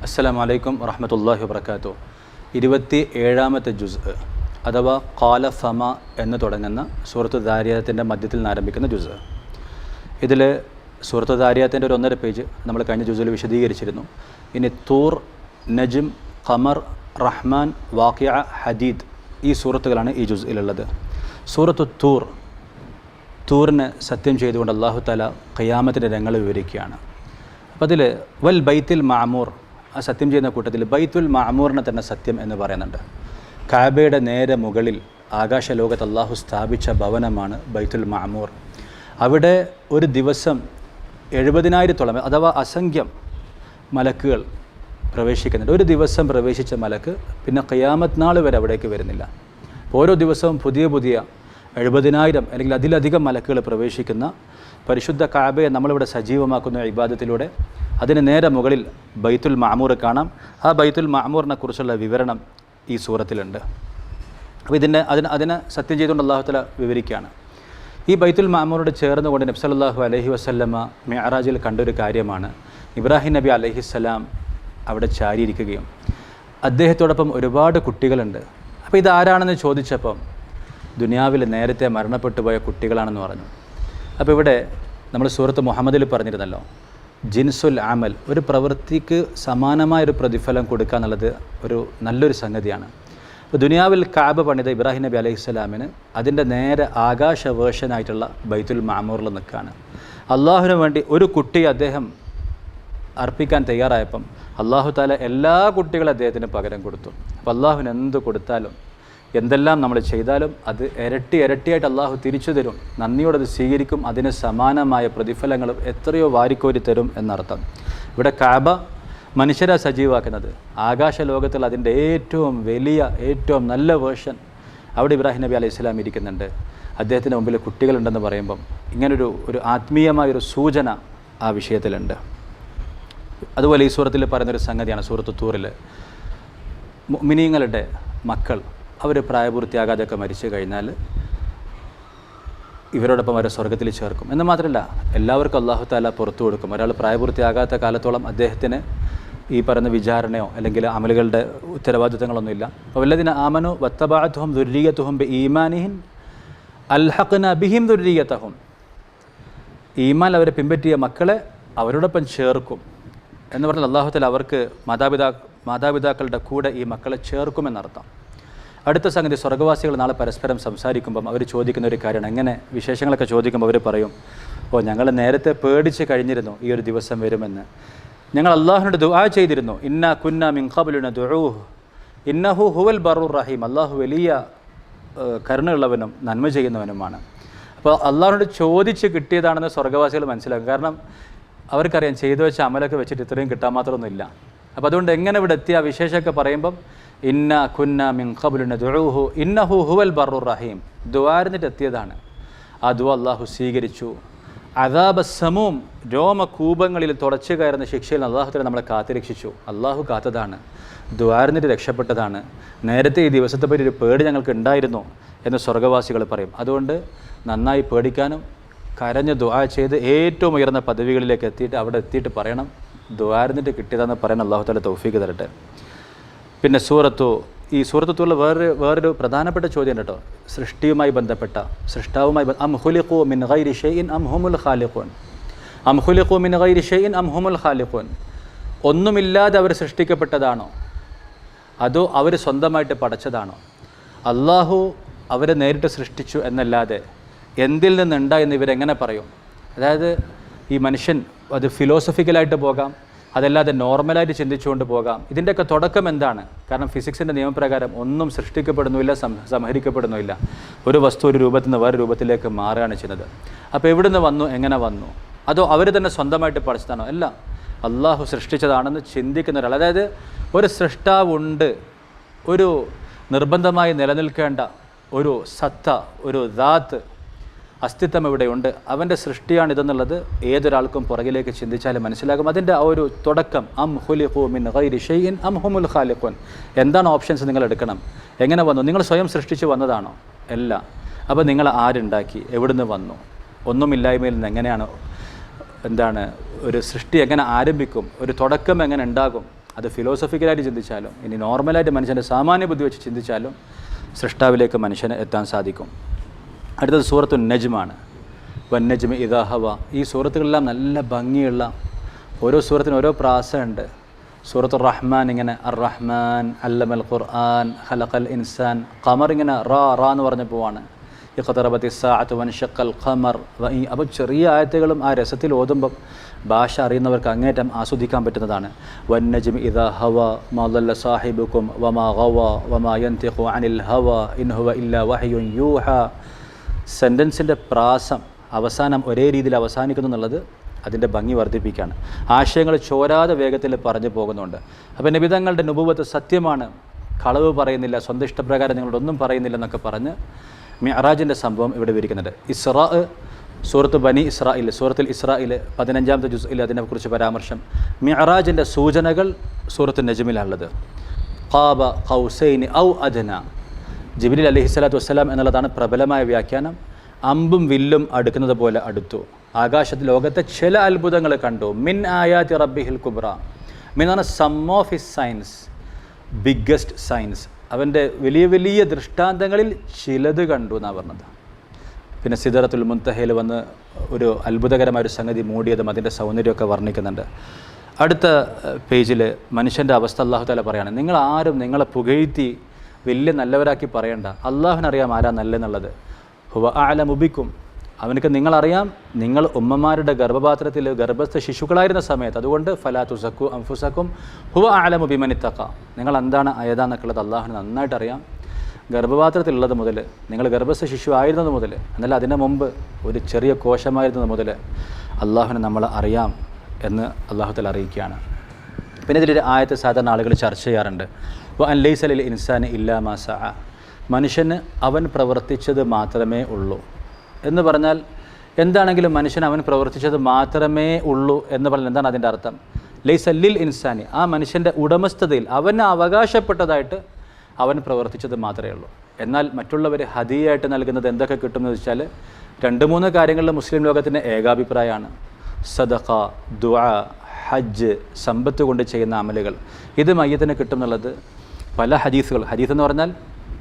അസ്സലാമു അലൈക്കും വറഹ്മത്തുള്ളാഹി വബറകാതുഹു. 27-ാമത്തെ ജുസ് അഥവാ ഖാല ഫമ എന്ന് തുടങ്ങുന്ന സൂറത്തു ദാരിയാത്തിൻ്റെ മധ്യത്തിൽ നിന്ന് ആരംഭിക്കുന്ന ജുസ്. ഇതിൽ സൂറത്തു ദാരിയാത്തിൻ്റെ ഒരു 1.5 പേജ് നമ്മൾ കഴിഞ്ഞ ജുസിൽ വിശദീകരിച്ചിരുന്നു. ഇനി തൂർ, നജ്ം, ഖമർ, റഹ്മാൻ, വാഖിഅ, ഹദീദ് ഈ സൂറത്തുകളാണ് ഈ ജുസിലുള്ളത്. സൂറത്തു തൂറിനെ സത്യം ചെയ്തുകൊണ്ട് അല്ലാഹു തആല ഖിയാമത്തിൻ്റെ രംഗങ്ങൾ വിവരിക്കുകയാണ്. അപ്പോൾ അതിൽ വൽ ബൈത്തുൽ മഅമൂർ, ആ സത്യം ചെയ്യുന്ന കൂട്ടത്തിൽ ബൈത്തുൽ മഅമൂറിനെ തന്നെ സത്യം എന്ന് പറയുന്നുണ്ട്. കഅബയുടെ നേരെ മുകളിൽ ആകാശലോകത്ത് അല്ലാഹു സ്ഥാപിച്ച ഭവനമാണ് ബൈത്തുൽ മഅമൂർ. അവിടെ ഒരു ദിവസം 70,000-ഓളം അഥവാ അസംഖ്യം മലക്കുകൾ പ്രവേശിക്കുന്നുണ്ട്. ഒരു ദിവസം പ്രവേശിച്ച മലക്ക് പിന്നെ ഖിയാമത്ത് നാൾ വരെ അവിടേക്ക് വരുന്നില്ല. ഓരോ ദിവസവും പുതിയ 70,000 അല്ലെങ്കിൽ അതിലധികം മലക്കുകൾ പ്രവേശിക്കുന്ന പരിശുദ്ധ കഅബയെ നമ്മളിവിടെ സജീവമാക്കുന്ന ഇബാദത്തിലൂടെ അതിന് നേരെ മുകളിൽ ബൈത്തുൽ മഅമൂർ കാണാം. ആ ബൈത്തുൽ മഅമൂറിനെ കുറിച്ചുള്ള വിവരണം ഈ സൂറത്തിലുണ്ട്. അപ്പോൾ അതിനെ സത്യം ചെയ്തുകൊണ്ട് അല്ലാഹു തആല വിവരിക്കുകയാണ്. ഈ ബൈത്തുൽ മഅമൂറോട് ചേർന്നുകൊണ്ട് നബി സല്ലല്ലാഹു അലൈഹി വസല്ലമ മിഅ്റാജിൽ കണ്ടൊരു കാര്യമാണ്, ഇബ്രാഹിം നബി അലൈഹിസ്സലാം അവിടെ ചാരിയിരിക്കുകയും അദ്ദേഹത്തോടൊപ്പം ഒരുപാട് കുട്ടികളുണ്ട്. അപ്പോൾ ഇതാരാണെന്ന് ചോദിച്ചപ്പം ദുനിയാവിൽ നേരത്തെ മരണപ്പെട്ടു പോയ കുട്ടികളാണെന്ന് പറഞ്ഞു. അപ്പോൾ ഇവിടെ നമ്മൾ സൂറത്ത് മുഹമ്മദിൽ പറഞ്ഞിരുന്നല്ലോ, ജിൻസുൽ അമൽ, ഒരു പ്രവൃത്തിക്ക് സമാനമായൊരു പ്രതിഫലം കൊടുക്കുക എന്നുള്ളത് ഒരു നല്ലൊരു സംഗതിയാണ്. അപ്പോൾ ദുനിയാവിൽ കഅബ പണിത ഇബ്രാഹിം നബി അലൈഹിസ്സലാമിന് അതിൻ്റെ നേരെ ആകാശ വേർഷനായിട്ടുള്ള ബൈത്തുൽ മഅമൂറിൽ നിൽക്കുകയാണ്. അള്ളാഹുവിന് വേണ്ടി ഒരു കുട്ടി അദ്ദേഹം അർപ്പിക്കാൻ തയ്യാറായപ്പം അല്ലാഹു തആല എല്ലാ കുട്ടികളും അദ്ദേഹത്തിന് പകരം കൊടുത്തു. അപ്പോൾ അള്ളാഹുവിന് എന്ത് കൊടുത്താലും എന്തെല്ലാം നമ്മൾ ചെയ്താലും അത് ഇരട്ടിയായിട്ട് അള്ളാഹു തിരിച്ചു തരും. നന്ദിയോടെ അത് സ്വീകരിക്കും. അതിന് സമാനമായ പ്രതിഫലങ്ങളും എത്രയോ വാരിക്കോരി തരും എന്നർത്ഥം. ഇവിടെ കഅബ മനുഷ്യരെ സജീവാക്കുന്നത്, ആകാശ ലോകത്തിൽ അതിൻ്റെ ഏറ്റവും വലിയ ഏറ്റവും നല്ല വേർഷൻ അവിടെ ഇബ്രാഹിം നബി അലൈഹി സ്വലാം ഇരിക്കുന്നുണ്ട്. അദ്ദേഹത്തിൻ്റെ മുമ്പിൽ കുട്ടികളുണ്ടെന്ന് പറയുമ്പം ഇങ്ങനൊരു ആത്മീയമായൊരു സൂചന ആ വിഷയത്തിലുണ്ട്. അതുപോലെ ഈ സൂറത്തിൽ പറയുന്നൊരു സംഗതിയാണ്, സൂറത്ത് തൂറിൽ മുഅ്മിനീങ്ങളുടെ മക്കൾ അവർ പ്രായപൂർത്തിയാകാതെയൊക്കെ മരിച്ചു കഴിഞ്ഞാൽ ഇവരോടൊപ്പം അവരെ സ്വർഗ്ഗത്തിൽ ചേർക്കും. എന്ന് മാത്രമല്ല, എല്ലാവർക്കും അല്ലാഹു തആല പുറത്തു കൊടുക്കും. ഒരാൾ പ്രായപൂർത്തിയാകാത്ത കാലത്തോളം അദ്ദേഹത്തിന് ഈ പറയുന്ന വിചാരണയോ അല്ലെങ്കിൽ അമലുകളുടെ ഉത്തരവാദിത്തങ്ങളൊന്നുമില്ല. അപ്പോൾ വല്ലദീന ആമനു വത്തബഅത്ഹും ദുർരിയ്യത്തുഹും ബിഈമാനിഹിം അൽഹഖ്നാ ബിഹിം ദുർരിയ്യതഹും, ഈമാൻ അവരെ പിൻപറ്റിയ മക്കളെ അവരോടൊപ്പം ചേർക്കും എന്ന് പറഞ്ഞാൽ അല്ലാഹു തആല അവർക്ക് മാതാപിതാക്കളുടെ കൂടെ ഈ മക്കളെ ചേർക്കുമെന്നർത്ഥം. അടുത്ത സംഗതി, സ്വർഗ്ഗവാസികൾ നാളെ പരസ്പരം സംസാരിക്കുമ്പം അവർ ചോദിക്കുന്ന ഒരു കാര്യമാണ്, എങ്ങനെ വിശേഷങ്ങളൊക്കെ ചോദിക്കുമ്പോൾ അവർ പറയും, ഞങ്ങൾ നേരത്തെ പേടിച്ച് കഴിഞ്ഞിരുന്നു ഈ ഒരു ദിവസം വരുമെന്ന്. ഞങ്ങൾ അള്ളാഹുവിനോട് ദുആ ചെയ്തിരുന്നു, ഇന്നാ കുന്നാ മിൻ ഖബ്ലു നദ്ഉഹു ഇന്നഹു ഹുവൽ ബറുർ റഹീം, അള്ളാഹു വലിയ കരുണയുള്ളവനും നന്മ ചെയ്യുന്നവനുമാണ്. അപ്പോൾ അള്ളാഹുവിനോട് ചോദിച്ച് കിട്ടിയതാണെന്ന് സ്വർഗ്ഗവാസികൾ മനസ്സിലാക്കും. കാരണം അവർക്കറിയാം ചെയ്തു വെച്ച അമലൊക്കെ വെച്ചിട്ട് ഇത്രയും കിട്ടാൻ മാത്രമൊന്നുമില്ല. അപ്പോൾ അതുകൊണ്ട് എങ്ങനെ ഇവിടെ എത്തിയ വിശേഷമൊക്കെ പറയുമ്പം ഇന്നാ കുന്നാ മിൻ ഖബ്ലു നദ്ഉഹു ഇന്നഹു ഹുവൽ ബറുർ റഹീം, ദുആറിനിട്ട് എത്തിയതാണ്. ആ ദുആ അല്ലാഹു സ്വീകരിച്ചു. അദാബ സമൂം, രോമകൂപങ്ങളിൽ തുടച്ചു കയറുന്ന ശിക്ഷയിൽ അല്ലാഹു തആല നമ്മളെ കാത്തുരക്ഷിച്ചു. അല്ലാഹു കാത്തതാണ്, ദുആറിനിട്ട് രക്ഷപ്പെട്ടതാണ്. നേരത്തെ ഈ ദിവസത്തെപ്പറ്റി ഒരു പേടി ഞങ്ങൾക്ക് ഉണ്ടായിരുന്നു എന്ന് സ്വർഗ്ഗവാസികൾ പറയും. അതുകൊണ്ട് നന്നായി പേടിക്കാനും കരഞ്ഞ് ദുആ ചെയ്ത് ഏറ്റവും ഉയർന്ന പദവികളിലേക്ക് എത്തിയിട്ട് അവിടെ എത്തിയിട്ട് പറയണം, ദുആറിനിട്ട് കിട്ടിയതെന്ന് പറയാൻ അല്ലാഹു തആല തൗഫീഖ് തരട്ടെ. പിന്നെ ഈ സൂറത്തുള്ള വേറൊരു പ്രധാനപ്പെട്ട ചോദ്യം കേട്ടോ, സൃഷ്ടിയുമായി ബന്ധപ്പെട്ട, സൃഷ്ടാവുമായി അം ഖുലിഖു മിൻ ഗൈരി ഷൈഇൻ അം ഹുമുൽ ഖാലിഖൂൻ, അം ഖുലിഖു മിൻ ഗൈരി ഷൈഇൻ അം ഹുമുൽ ഖാലിഖൂൻ, ഒന്നുമില്ലാതെ അവർ സൃഷ്ടിക്കപ്പെട്ടതാണോ അതോ അവർ സ്വന്തമായിട്ട് പടച്ചതാണോ? അള്ളാഹു അവരെ നേരിട്ട് സൃഷ്ടിച്ചു എന്നല്ലാതെ എന്തിൽ നിന്നുണ്ടായെന്ന് ഇവരെങ്ങനെ പറയും? അതായത് ഈ മനുഷ്യൻ അത് ഫിലോസഫിക്കലായിട്ട് പോകാം, അതല്ലാതെ നോർമലായിട്ട് ചിന്തിച്ചുകൊണ്ട് പോകാം. ഇതിൻ്റെയൊക്കെ തുടക്കം എന്താണ്? കാരണം ഫിസിക്സിൻ്റെ നിയമപ്രകാരം ഒന്നും സൃഷ്ടിക്കപ്പെടുന്നുമില്ല, സംഹരിക്കപ്പെടുന്നുമില്ല. ഒരു വസ്തു ഒരു രൂപത്തിൽ നിന്ന് വേറെ രൂപത്തിലേക്ക് മാറുകയാണ് ചെയ്യുന്നത്. അപ്പോൾ എവിടെ നിന്ന് വന്നു, എങ്ങനെ വന്നു? അതോ അവർ തന്നെ സ്വന്തമായിട്ട് പഠിച്ചതാണോ? അല്ല, അള്ളാഹു സൃഷ്ടിച്ചതാണെന്ന് ചിന്തിക്കുന്ന ഒരാൾ, അതായത് ഒരു സൃഷ്ടാവുണ്ട്, ഒരു നിർബന്ധമായി നിലനിൽക്കേണ്ട ഒരു സത്ത, ഒരു ദാത്ത്, അസ്തിത്വം ഇവിടെയുണ്ട്, അവൻ്റെ സൃഷ്ടിയാണിതെന്നുള്ളത് ഏതൊരാൾക്കും പുറകിലേക്ക് ചിന്തിച്ചാലും മനസ്സിലാകും. അതിൻ്റെ ആ ഒരു തുടക്കം, അം ഖുലിഖു മിൻ ഗൈരി ഷൈഇൻ അം ഹുമുൽ ഖാലിഖൂൻ, എന്താണ് ഓപ്ഷൻസ് നിങ്ങൾ എടുക്കണം. എങ്ങനെ വന്നു? നിങ്ങൾ സ്വയം സൃഷ്ടിച്ച് വന്നതാണോ? അല്ല. അപ്പോൾ നിങ്ങൾ ആരുണ്ടാക്കി, എവിടുന്ന് വന്നു? ഒന്നുമില്ലായ്മയിൽ നിന്ന് എങ്ങനെയാണ് ഒരു സൃഷ്ടി എങ്ങനെ ആരംഭിക്കും, ഒരു തുടക്കം എങ്ങനെ ഉണ്ടാകും, അത് ഫിലോസഫിക്കലായിട്ട് ചിന്തിച്ചാലും ഇനി നോർമലായിട്ട് മനുഷ്യൻ്റെ സാമാന്യ ബുദ്ധി വെച്ച് ചിന്തിച്ചാലും സൃഷ്ടാവിലേക്ക് മനുഷ്യന് എത്താൻ സാധിക്കും. അടുത്തത് സൂറത്തുൻ നജ്മാണ്. വന്നജ്മി ഇദാ ഹവ. ഈ സൂറത്തുകളെല്ലാം നല്ല ഭംഗിയുള്ള, ഓരോ സൂറത്തിനും ഓരോ പ്രാസമുണ്ട്. സൂറത്തുർ റഹ്മാൻ ഇങ്ങനെ അർ-റഹ്മാൻ അല്ലമൽ ഖുർആൻ ഖലഖൽ ഇൻസാൻ. ഖമർ ഇങ്ങനെ റാ എന്ന് പറഞ്ഞു പോവാണ്. ഇഖ്തറബത്തി സ്സാഅതു വൻഷഖൽ ഖമർ. അപ്പോൾ ചെറിയ ആയത്തുകളും ആ രസത്തിൽ ഓതുമ്പം ഭാഷ അറിയുന്നവർക്ക് അങ്ങേറ്റം ആസ്വദിക്കാൻ പറ്റുന്നതാണ്. വന്നജ്മി ഇദാ ഹവ മാ ളല്ല സാഹിബുക്കും വമാ ഗവ വമാ യൻതിഖു അനിൽ ഹവ ഇൻ ഹുവ ഇല്ലാ വഹ്യുൻ യൂഹ. സെൻറ്റൻസിൻ്റെ പ്രാസം അവസാനം ഒരേ രീതിയിൽ അവസാനിക്കുന്നു എന്നുള്ളത് അതിൻ്റെ ഭംഗി വർദ്ധിപ്പിക്കുകയാണ്. ആശയങ്ങൾ ചോരാതെ വേഗത്തിൽ പറഞ്ഞു പോകുന്നുണ്ട്. അപ്പോൾ നബി തങ്ങളുടെ നുബുവത്ത് സത്യമാണ്, കളവ് പറയുന്നില്ല, സ്വന്തം ഇഷ്ടപ്രകാരം നിങ്ങളോടൊന്നും പറയുന്നില്ലെന്നൊക്കെ പറഞ്ഞ് മിഅ്റാജിൻ്റെ സംഭവം ഇവിടെ വിവരിക്കുന്നുണ്ട്. ഇസ്രാ, സൂറത്ത് ബനി ഇസ്രായിൽ, സൂറത്തുൽ ഇസ്രായിൽ 15-ാമത്തെ ജുസ്ഇൽ അതിനെക്കുറിച്ച് പരാമർശം. മിഅ്റാജിൻ്റെ സൂചനകൾ സൂറത്ത് നജ്മിലാണുള്ളത്. ഖാബ ഖൗസൈനി ഔ അദ്ന. ജിബ്രീൽ അലൈഹിസ്സലാത്തു വസ്സലാം എന്നുള്ളതാണ് പ്രബലമായ വ്യാഖ്യാനം. അമ്പും വില്ലും അടുക്കുന്നത് പോലെ അടുത്തു. ആകാശത്ത് ലോകത്തെ ചില അത്ഭുതങ്ങൾ കണ്ടു. മിൻ ആയാതി റബ്ബിഹിൽ കുബ്ര. മിൻ ആണ് some of his signs, biggest signs. അവൻ്റെ വലിയ വലിയ ദൃഷ്ടാന്തങ്ങളിൽ ചിലത് കണ്ടു എന്നാണ് പറഞ്ഞത്. പിന്നെ സിദറത്തുൽ മുൻതഹയിൽ വന്ന് ഒരു അത്ഭുതകരമായൊരു സംഗതി മൂടിയതും അതിൻ്റെ സൗന്ദര്യമൊക്കെ വർണ്ണിക്കുന്നുണ്ട്. അടുത്ത പേജിൽ മനുഷ്യൻ്റെ അവസ്ഥ അല്ലാഹു തആല പറയാണ്, നിങ്ങൾ ആരും നിങ്ങളെ പുകഴ്ത്തി വലിയ നല്ലവരാക്കി പറയണ്ട. അള്ളാഹുവിനറിയാം ആരാ നല്ലെന്നുള്ളത്. ഹുവ അഅലമു ബിക്കും. അവനക്ക് നിങ്ങളറിയാം, നിങ്ങൾ ഉമ്മമാരുടെ ഗർഭപാത്രത്തിൽ ഗർഭസ്ഥ ശിശുക്കളായിരുന്ന സമയത്ത്. അതുകൊണ്ട് ഫലാ തുസക്കു അൻഫുസക്കും ഹുവ അഅലമു ബിമൻ ഇത്തഖ. നിങ്ങൾ എന്താണ് ഏതാന്നൊക്കെയുള്ളത് അള്ളാഹുവിന് നന്നായിട്ട് അറിയാം. ഗർഭപാത്രത്തിലുള്ളത് മുതൽ, നിങ്ങൾ ഗർഭസ്ഥ ശിശു ആയിരുന്നത് മുതൽ, എന്നല്ല അതിന് മുമ്പ് ഒരു ചെറിയ കോശമായിരുന്നത് മുതൽ അള്ളാഹുവിനെ നമ്മൾ അറിയാം എന്ന് അള്ളാഹു തആല അറിയിക്കുകയാണ്. പിന്നെ ഇതിലൊരു ആയത്ത് സാധാരണ ആളുകൾ ചർച്ച ചെയ്യാറുണ്ട്. വ അൻ ലൈസ ലിൽ ഇൻസാനി ഇല്ലാ മാ സഅ. മനുഷ്യന് അവൻ പ്രവർത്തിച്ചത് മാത്രമേ ഉള്ളൂ എന്ന് പറഞ്ഞാൽ എന്താണെങ്കിലും മനുഷ്യൻ അവൻ പ്രവർത്തിച്ചത് മാത്രമേ ഉള്ളൂ എന്ന് പറഞ്ഞാൽ എന്താണ് അതിൻ്റെ അർത്ഥം? ലൈസ ലിൽ ഇൻസാനി, ആ മനുഷ്യൻ്റെ ഉടമസ്ഥതയിൽ അവന് അവകാശപ്പെട്ടതായിട്ട് അവൻ പ്രവർത്തിച്ചത് മാത്രമേ ഉള്ളൂ. എന്നാൽ മറ്റുള്ളവർ ഹദിയായിട്ട് നൽകുന്നത് എന്തൊക്കെ കിട്ടുമെന്ന് വെച്ചാൽ 2-3 കാര്യങ്ങളിൽ മുസ്ലിം ലോകത്തിൻ്റെ ഏകാഭിപ്രായമാണ്. സദഖ, ദുആ, ഹജ്ജ്, സമ്പത്ത് കൊണ്ട് ചെയ്യുന്ന അമലുകൾ. ഇത് മയ്യത്തിന് കിട്ടും എന്നുള്ളത് പല ഹദീസുകൾ. ഹദീസ് എന്ന് പറഞ്ഞാൽ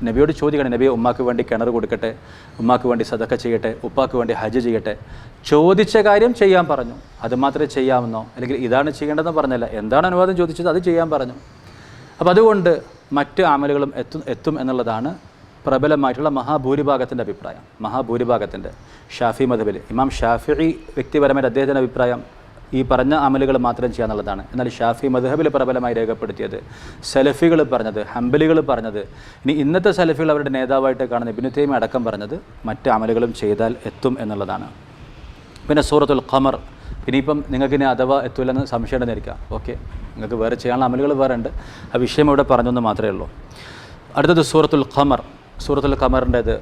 നബിയോട് ചോദിക്കണം, നബിയെ ഉമ്മാക്ക് വേണ്ടി കിണർ കൊടുക്കട്ടെ, ഉമ്മാക്ക് വേണ്ടി സദഖ ചെയ്യട്ടെ, ഉപ്പാക്ക് വേണ്ടി ഹജ്ജ് ചെയ്യട്ടെ. ചോദിച്ച കാര്യം ചെയ്യാൻ പറഞ്ഞു, അത് മാത്രമേ ചെയ്യാമെന്നോ അല്ലെങ്കിൽ ഇതാണ് ചെയ്യേണ്ടതെന്ന് പറഞ്ഞല്ല. എന്താണ് അനുവാദം ചോദിച്ചത് അത് ചെയ്യാൻ പറഞ്ഞു. അപ്പോൾ അതുകൊണ്ട് മറ്റ് അമലുകളും എത്തും എന്നുള്ളതാണ് പ്രബലമായിട്ടുള്ള മഹാഭൂരിഭാഗത്തിൻ്റെ അഭിപ്രായം. മഹാഭൂരിഭാഗത്തിൻ്റെ ഷാഫി മദ്ഹബിൽ ഇമാം ഷാഫിഈ വ്യക്തിപരമായിട്ട് അദ്ദേഹത്തിൻ്റെ അഭിപ്രായം ഈ പറഞ്ഞ അമലുകൾ മാത്രം ചെയ്യാന്നുള്ളതാണ്. എന്നാൽ ഷാഫി മദ്ഹബിൽ പ്രബലമായി രേഖപ്പെടുത്തിയത്, സലഫികൾ പറഞ്ഞത്, ഹംബലികൾ പറഞ്ഞത്, ഇനി ഇന്നത്തെ സലഫികൾ അവരുടെ നേതാവായിട്ട് കാണുന്ന ഇബ്നു തൈമിയ്യ അടക്കം പറഞ്ഞത് മറ്റ് അമലുകളും ചെയ്താൽ എത്തും എന്നുള്ളതാണ്. പിന്നെ സൂറത്തുൽ ഖമർ. ഇനിയിപ്പം നിങ്ങൾക്ക് ഇനി അഥവാ എത്തൂലെന്ന് സംശയം ഉണ്ടെന്നിരിക്കാം. ഓക്കെ, നിങ്ങൾക്ക് വേറെ ചെയ്യാനുള്ള അമലുകൾ വേറെ ഉണ്ട്. ആ വിഷയം ഇവിടെ പറഞ്ഞെന്ന് മാത്രമേ ഉള്ളൂ. അടുത്തത് സൂറത്തുൽ ഖമർ. സൂറത്തുൽ ഖമറിൻ്റേത്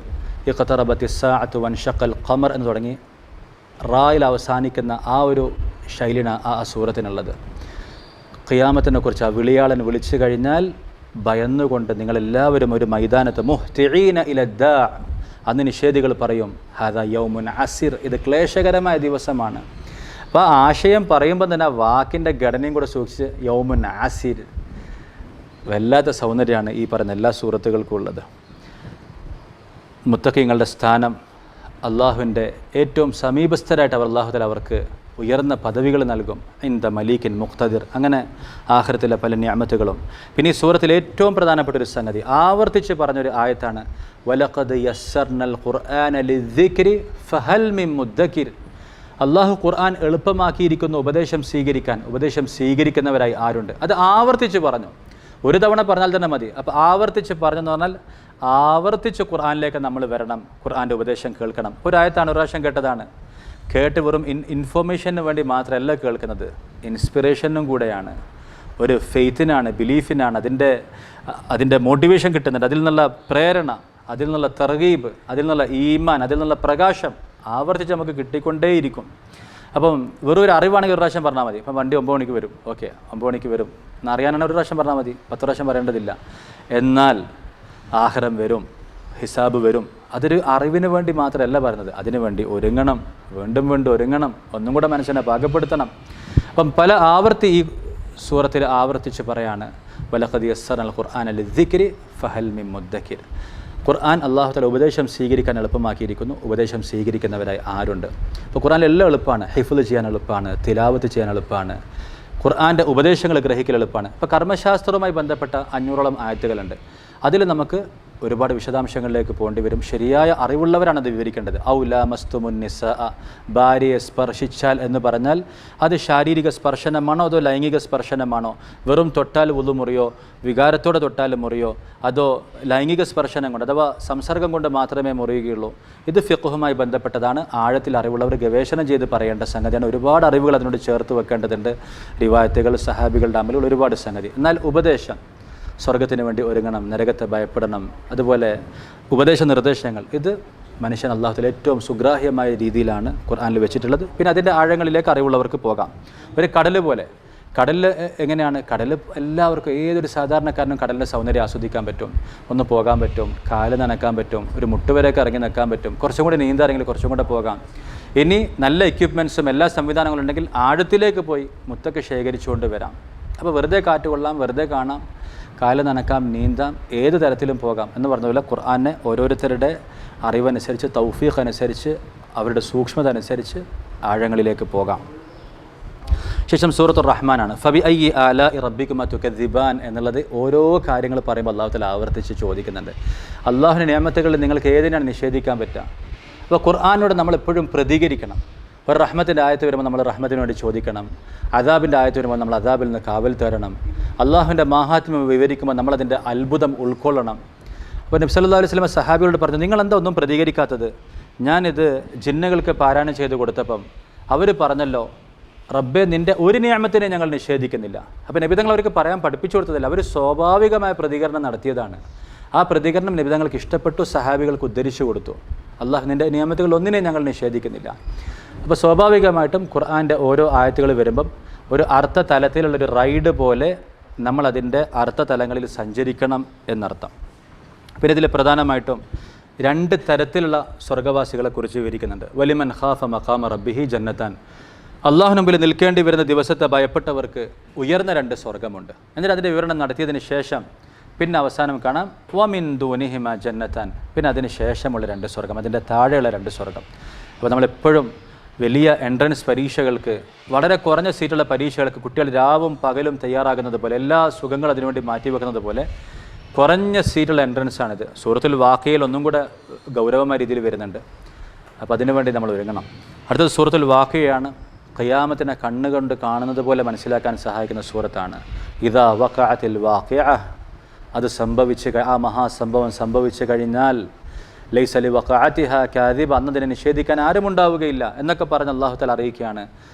ഇഖ്തറബത്തി സ്സാഅതു വൻഷഖൽ ഖമർ എന്ന് തുടങ്ങി റായിൽ അവസാനിക്കുന്ന ആ ഒരു ശൈലിയാണ് ആ സൂറത്തിനുള്ളത്. ഖിയാമത്തിനെ കുറിച്ച് ആ വിളിയാളൻ വിളിച്ചു കഴിഞ്ഞാൽ ഭയന്നുകൊണ്ട് നിങ്ങളെല്ലാവരും ഒരു മൈതാനത്ത് മുഹ്തിഈന ഇലദ്ദാ. അന്ന് നിഷേധികൾ പറയും ഹാദാ യൗമുൻ അസിർ, ഇത് ക്ലേശകരമായ ദിവസമാണ്. അപ്പോൾ ആ ആശയം പറയുമ്പോൾ തന്നെ ആ വാക്കിൻ്റെ ഘടനയും കൂടെ സൂക്ഷിച്ച് യൗമുൻ അസിർ. വല്ലാത്ത സൗന്ദര്യമാണ് ഈ പറയുന്ന എല്ലാ സൂറത്തുകൾക്കും ഉള്ളത്. മുത്തഖീങ്ങളുടെ സ്ഥാനം, അള്ളാഹുവിൻ്റെ ഏറ്റവും സമീപസ്ഥരായിട്ട് അള്ളാഹു തആല അവർക്ക് ഉയർന്ന പദവികൾ നൽകും. ഇന്ദ മലീക്കിൻ മുഖ്തദിർ. അങ്ങനെ ആഖിറത്തിലെ പല നിഅമത്തുകളും. പിന്നെ ഈ സൂറത്തിലെ ഏറ്റവും പ്രധാനപ്പെട്ട ഒരു സംഗതി ആവർത്തിച്ച് പറഞ്ഞൊരു ആയത്താണ്, വലഖദ് യസ്സർനൽ ഖുർആന ലിദ്ദിക്രി ഫഹൽ മിൻ മുദ്ദക്കിർ. അള്ളാഹു ഖുർആൻ എളുപ്പമാക്കിയിരിക്കുന്ന ഉപദേശം സ്വീകരിക്കുന്നവരായി ആരുണ്ട്? അത് ആവർത്തിച്ച് പറഞ്ഞു. ഒരു തവണ പറഞ്ഞാൽ തന്നെ മതി. അപ്പോൾ ആവർത്തിച്ച് പറഞ്ഞെന്ന് പറഞ്ഞാൽ ആവർത്തിച്ച് ഖുർആനിലേക്ക് നമ്മൾ വരണം, ഖുർആൻ്റെ ഉപദേശം കേൾക്കണം. ഒരായത്താണ്, ഒരു പ്രാവശ്യം കേട്ടതാണ്. കേട്ട് വെറും ഇൻഫോർമേഷന് വേണ്ടി മാത്രമല്ല കേൾക്കുന്നത്, ഇൻസ്പിറേഷനും കൂടെയാണ്, ഒരു ഫെയ്ത്തിനാണ്, ബിലീഫിനാണ്. അതിൻ്റെ മോട്ടിവേഷൻ കിട്ടുന്നുണ്ട്, അതിൽ നിന്നുള്ള പ്രേരണ, അതിൽ നിന്നുള്ള തർഗീബ്, അതിൽ നിന്നുള്ള ഈമാൻ, അതിൽ നിന്നുള്ള പ്രകാശം ആവർത്തിച്ച് നമുക്ക് കിട്ടിക്കൊണ്ടേയിരിക്കും. അപ്പം വെറും ഒരു അറിവാണെങ്കിൽ ഒരു പ്രാവശ്യം പറഞ്ഞാൽ മതി. ഇപ്പം വണ്ടി 9 മണിക്ക് വരും, ഓക്കെ 9 മണിക്ക് വരും എന്നറിയാനാണ് ഒരു പ്രാവശ്യം പറഞ്ഞാൽ മതി, 10 പ്രാവശ്യം പറയേണ്ടതില്ല. എന്നാൽ ആഖിറം വരും, ഹിസാബ് വരും, അതൊരു അറിവിന് വേണ്ടി മാത്രമല്ല പറയുന്നത്, അതിനു വേണ്ടി ഒരുങ്ങണം, വീണ്ടും ഒരുങ്ങണം, ഒന്നും കൂടെ മനുഷ്യനെ പാകപ്പെടുത്തണം. അപ്പം പല ആവർത്തി സൂറത്തിൽ ആവർത്തിച്ച് പറയാണ് വലഖദ് യസ്സർനൽ ഖുർആന ലിദ്ദിക്രി ഫഹൽ മിൻ മുദ്ദക്കിർ. ഖുർആൻ അല്ലാഹു തആല ഉപദേശം സ്വീകരിക്കാൻ എളുപ്പമാക്കിയിരിക്കുന്നു. ഉപദേശം സ്വീകരിക്കുന്നവരായി ആരുണ്ട്? അപ്പോൾ ഖുർആനിൽ എല്ലാം എളുപ്പമാണ്. ഹിഫ്ള് ചെയ്യാൻ എളുപ്പമാണ്, തിലാവത്ത് ചെയ്യാൻ എളുപ്പമാണ്, ഖുർആൻ്റെ ഉപദേശങ്ങൾ ഗ്രഹിക്കൽ എളുപ്പമാണ്. ഇപ്പോൾ കർമ്മശാസ്ത്രവുമായി ബന്ധപ്പെട്ട 500ഓളം ആയത്തുകളുണ്ട്. അതിൽ നമുക്ക് ഒരുപാട് വിശദാംശങ്ങളിലേക്ക് പോകേണ്ടി വരും. ശരിയായ അറിവുള്ളവരാണ് അത് വിവരിക്കേണ്ടത്. ഔലാ മസ്തുമുൻ നിസാ, ഭാര്യയെ സ്പർശിച്ചാൽ എന്ന് പറഞ്ഞാൽ അത് ശാരീരിക സ്പർശനമാണോ അതോ ലൈംഗിക സ്പർശനമാണോ? വെറും തൊട്ടാൽ വുളു മുറിയോ, വികാരത്തോടെ തൊട്ടാൽ മുറിയോ, അതോ ലൈംഗിക സ്പർശനം കൊണ്ട് അഥവാ സംസർഗം കൊണ്ട് മാത്രമേ മുറിയുകയുള്ളൂ? ഇത് ഫിഖ്ഹുമായി ബന്ധപ്പെട്ടതാണ്. ആഴത്തിൽ അറിവുള്ളവർ ഗവേഷണം ചെയ്ത് പറയേണ്ട സംഗതിയാണ്. ഒരുപാട് അറിവുകൾ അതിനോട് ചേർത്ത് വെക്കേണ്ടതുണ്ട്. റിവായത്തുകൾ, സഹാബികളുടെ അമലുകൾ, ഒരുപാട് സംഗതി. എന്നാൽ ഉപദേശം, സ്വർഗത്തിന് വേണ്ടി ഒരുങ്ങണം, നരകത്തെ ഭയപ്പെടണം, അതുപോലെ ഉപദേശ നിർദ്ദേശങ്ങൾ, ഇത് മനുഷ്യൻ അല്ലാഹു തആല ഏറ്റവും സുഗ്രാഹ്യമായ രീതിയിലാണ് ഖുർആനിൽ വെച്ചിട്ടുള്ളത്. പിന്നെ അതിൻ്റെ ആഴങ്ങളിലേക്ക് അറിവുള്ളവർക്ക് പോകാം. ഒരു കടൽ പോലെ, കടലിൽ എങ്ങനെയാണ്? കടൽ എല്ലാവർക്കും, ഏതൊരു സാധാരണക്കാരനും കടലിൻ്റെ സൗന്ദര്യം ആസ്വദിക്കാൻ പറ്റും, ഒന്ന് പോകാൻ പറ്റും, കാല് നനക്കാൻ പറ്റും, ഒരു മുട്ടുവരെയൊക്കെ ഇറങ്ങി നിൽക്കാൻ പറ്റും, കുറച്ചും കൂടി നീന്താറെങ്കിൽ കുറച്ചും കൂടെ പോകാം. ഇനി നല്ല എക്യുപ്മെൻറ്റ്സും എല്ലാ സംവിധാനങ്ങളും ഉണ്ടെങ്കിൽ ആഴത്തിലേക്ക് പോയി മുത്തൊക്കെ ശേഖരിച്ചുകൊണ്ട് വരാം. അപ്പോൾ വെറുതെ കാറ്റ് കൊള്ളാം, വെറുതെ കാണാം, കാല് നനക്കാം, നീന്താം, ഏത് തരത്തിലും പോകാം എന്ന് പറഞ്ഞ പോലെ ഖുർആനെ ഓരോരുത്തരുടെ അറിവനുസരിച്ച്, തൗഫീഖ് അനുസരിച്ച്, അവരുടെ സൂക്ഷ്മത അനുസരിച്ച് ആഴങ്ങളിലേക്ക് പോകാം. ശേഷം സൂറത്തുർ റഹ്മാനാണ്. ഫബി അയ്യി ആലാഇ റബ്ബികുമാ തുകദ്ദിബാൻ എന്നുള്ളത് ഓരോ കാര്യങ്ങൾ പറയുമ്പോൾ അല്ലാഹു തആല ആവർത്തിച്ച് ചോദിക്കുന്നുണ്ട്. അല്ലാഹുവിൻ്റെ നിഅമത്തുകളിൽ നിങ്ങൾക്ക് ഏതിനാണ് നിഷേധിക്കാൻ പറ്റുക? അപ്പോൾ ഖുർആനോട് നമ്മൾ എപ്പോഴും പ്രതികരിക്കണം. ഒരു റഹ്മത്തിൻ്റെ ആയത്ത് വരുമ്പോൾ നമ്മൾ റഹ്മത്തിന് വേണ്ടി ചോദിക്കണം. അദാബിൻ്റെ ആയത്ത് വരുമ്പോൾ നമ്മൾ അദാബിൽ നിന്ന് കാവൽ തേടണം. അള്ളാഹുവിൻ്റെ മാഹാത്മ്യം വിവരിക്കുമ്പോൾ നമ്മളതിൻ്റെ അത്ഭുതം ഉൾക്കൊള്ളണം. അപ്പോൾ നബി സല്ലല്ലാഹു അലൈഹി വസല്ലം സഹാബികളോട് പറഞ്ഞു, നിങ്ങളെന്താ ഒന്നും പ്രതികരിക്കാത്തത്? ഞാനിത് ജിന്നുകൾക്ക് പാരായണം ചെയ്ത് കൊടുത്തപ്പം അവർ പറഞ്ഞല്ലോ, റബ്ബേ നിൻ്റെ ഒരു നിഅമത്തിനെ ഞങ്ങൾ നിഷേധിക്കുന്നില്ല. അപ്പോൾ നബി തങ്ങൾ അവർക്ക് പറയാൻ പഠിപ്പിച്ചു കൊടുത്തതല്ല, അവർ സ്വാഭാവികമായ പ്രതികരണം നടത്തിയതാണ്. ആ പ്രതികരണം നബി തങ്ങൾക്ക് ഇഷ്ടപ്പെട്ടു, സഹാബികൾക്ക് ഉദ്ധരിച്ചു കൊടുത്തു. അള്ളാഹ് നിൻ്റെ നിയമത്തുകൾ ഒന്നിനെയും ഞങ്ങൾ നിഷേധിക്കുന്നില്ല. അപ്പോൾ സ്വാഭാവികമായിട്ടും ഖുർആൻ്റെ ഓരോ ആയത്തുകൾ വരുമ്പം ഒരു അർത്ഥ തലത്തിലുള്ളൊരു റൈഡ് പോലെ നമ്മളതിൻ്റെ അർത്ഥതലങ്ങളിൽ സഞ്ചരിക്കണം എന്നർത്ഥം. പിന്നെ ഇതിൽ പ്രധാനമായിട്ടും 2 തരത്തിലുള്ള സ്വർഗ്ഗവാസികളെക്കുറിച്ച് വിവരിക്കുന്നുണ്ട്. വലിമൻ ഖാഫ മഖാമ റബ്ബിഹി ജന്നത്താൻ, അള്ളാഹു മുമ്പിൽ നിൽക്കേണ്ടി വരുന്ന ദിവസത്തെ ഭയപ്പെട്ടവർക്ക് ഉയർന്ന 2 സ്വർഗ്ഗമുണ്ട്. എന്നിട്ട് അതിൻ്റെ വിവരണം നടത്തിയതിന് ശേഷം പിന്നെ അവസാനം കാണാം വമിൻ ദൂനിഹിമ ജന്നത്താൻ, പിന്നെ അതിന് ശേഷമുള്ള 2 സ്വർഗ്ഗം, അതിൻ്റെ താഴെയുള്ള 2 സ്വർഗ്ഗം. അപ്പോൾ നമ്മളെപ്പോഴും വലിയ എൻട്രൻസ് പരീക്ഷകൾക്ക്, വളരെ കുറഞ്ഞ സീറ്റുള്ള പരീക്ഷകൾക്ക് കുട്ടികൾ രാവും പകലും തയ്യാറാകുന്നത് പോലെ, എല്ലാ സുഖങ്ങളും അതിനുവേണ്ടി മാറ്റിവെക്കുന്നത് പോലെ കുറഞ്ഞ സീറ്റുള്ള എൻട്രൻസാണിത്. സൂറത്തുൽ വാഖിയയിൽ ഒന്നും കൂടെ ഗൗരവമായ രീതിയിൽ വരുന്നുണ്ട്. അപ്പോൾ അതിനുവേണ്ടി നമ്മൾ ഒരുങ്ങണം. അടുത്തത് സൂറത്തുൽ വാഖിയയാണ്. ഖിയാമത്തിനെ കണ്ണുകൊണ്ട് കാണുന്നത് പോലെ മനസ്സിലാക്കാൻ സഹായിക്കുന്ന സൂറത്താണ്. ഇദാ വഖഅത്തിൽ വാഖിഅ, അത് ആ മഹാസംഭവം സംഭവിച്ചു കഴിഞ്ഞാൽ ലൈസ ലി വഖഅതിഹ കാദിബ, അന്നതിനെ നിഷേധിക്കാൻ ആരുമുണ്ടാവുകയില്ല എന്നൊക്കെ പറഞ്ഞ് അല്ലാഹു തആല അറിയിക്കുകയാണ്.